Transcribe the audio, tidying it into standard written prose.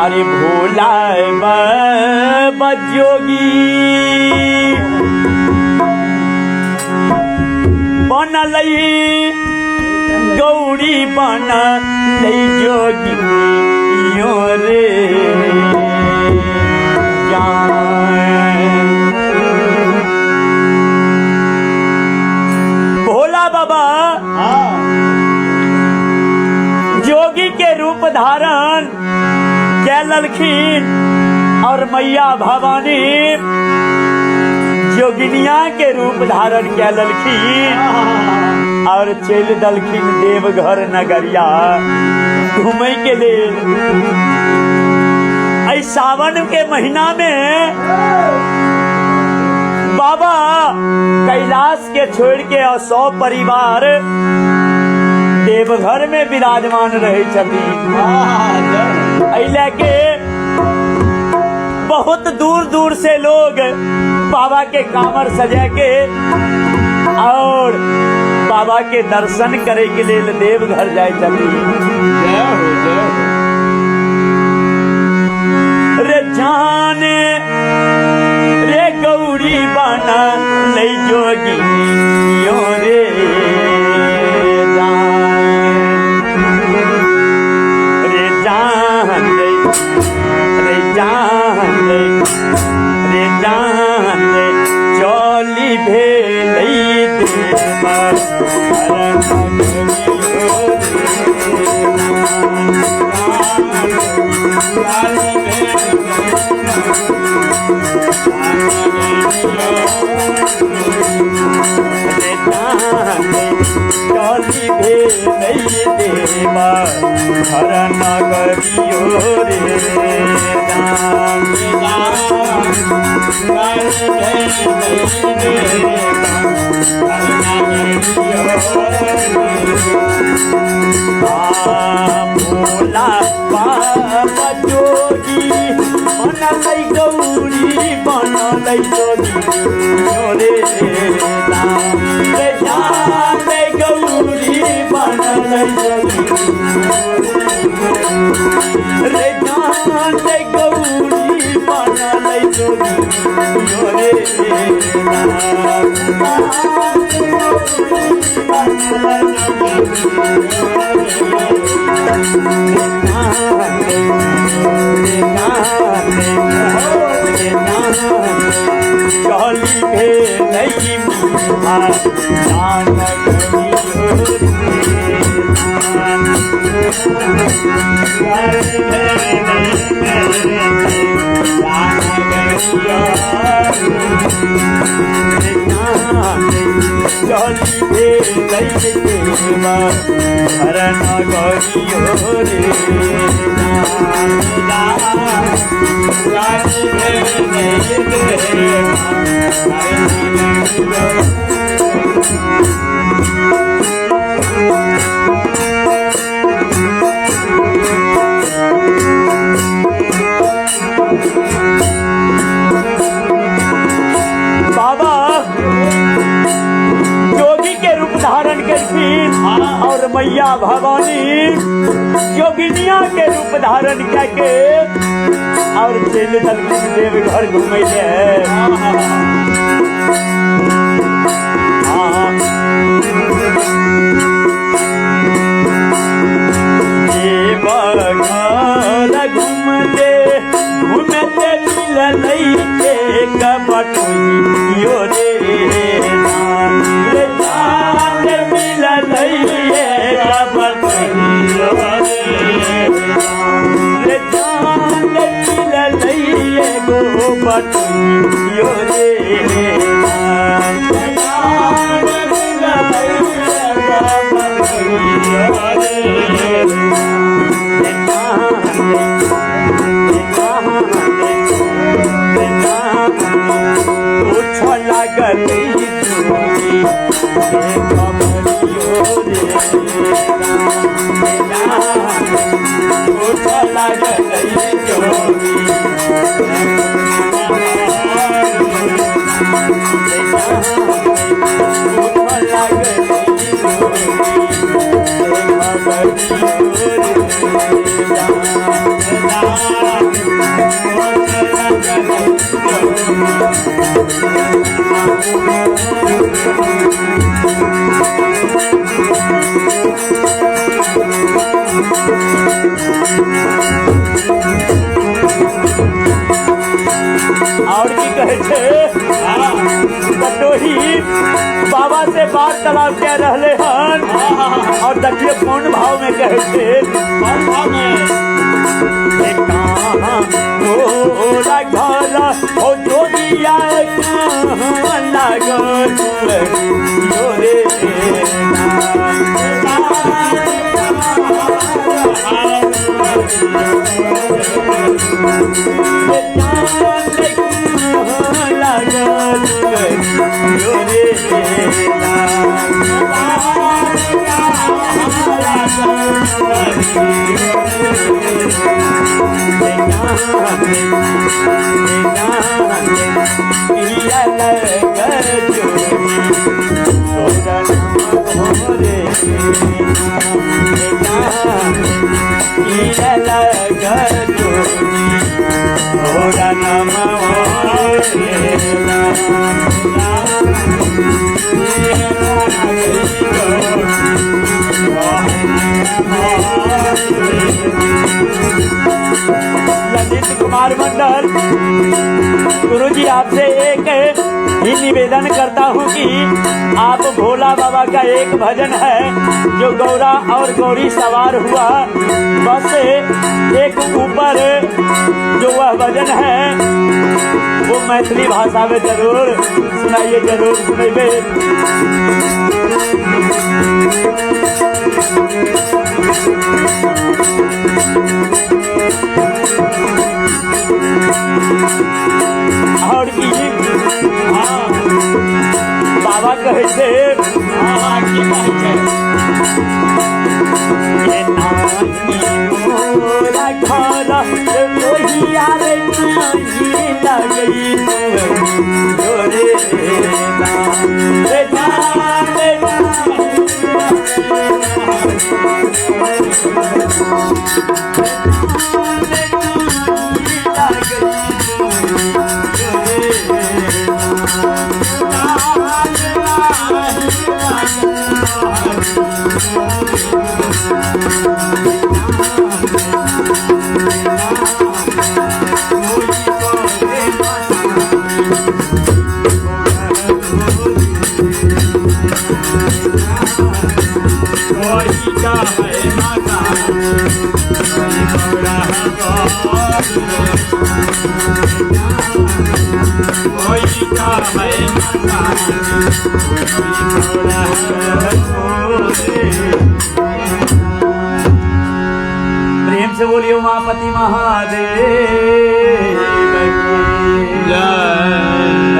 अरे भोला बजोगी बनल गौरी बनल जोगी यो रे भोला बाबा जोगी के रूप धारण कै ललखीन और मैया भवानी जोगिनिया के रूप धारण कै ललखीन और चल दलखीन देवघर नगरिया घूमे के लिए। सावन के महीना में बाबा कैलाश के छोड़ के 100 परिवार देवघर में विराजमान रहे के बहुत दूर दूर से लोग बाबा के कांवर सजा के और बाबा के दर्शन करे के लिए देवघर जाए रे जाने रे गौरी बना ले जोगी यो रे चौली भेल चौली भेल देवा हर नगरियो रे भोला बाबा जोगी बनल गौरी बनल जोगी रे गौरी बनल जोगी रे गौरी बनल जोगी रे चौली भेल हर नगरियो और मैया भवानी जोगिनिया के रूप धारण करके और चल दलखीन देवघर घूमे देवघर घूमते घूमते मिल बटुइयो रे बटुइयो रे और की कहे छे बटोही बाबा से बात तलाब के रहले हन और देखिए कौन भाव में कहे छे कौन भाव में ओला घर ओ जोगिया कहाँ लागल जोरे ललित कुमार मंडल गुरु जी आपसे एक ही निवेदन करता हूँ कि आप भोला बाबा का एक भजन है जो गौरा और गौरी सवार हुआ बस एक ऊपर जो वह भजन है वो मैथिली भाषा में जरूर सुनाइए, जरूर सुनाइए। और की बाबा कहे से प्रेम से बोलिए उमापति महादेव की जय।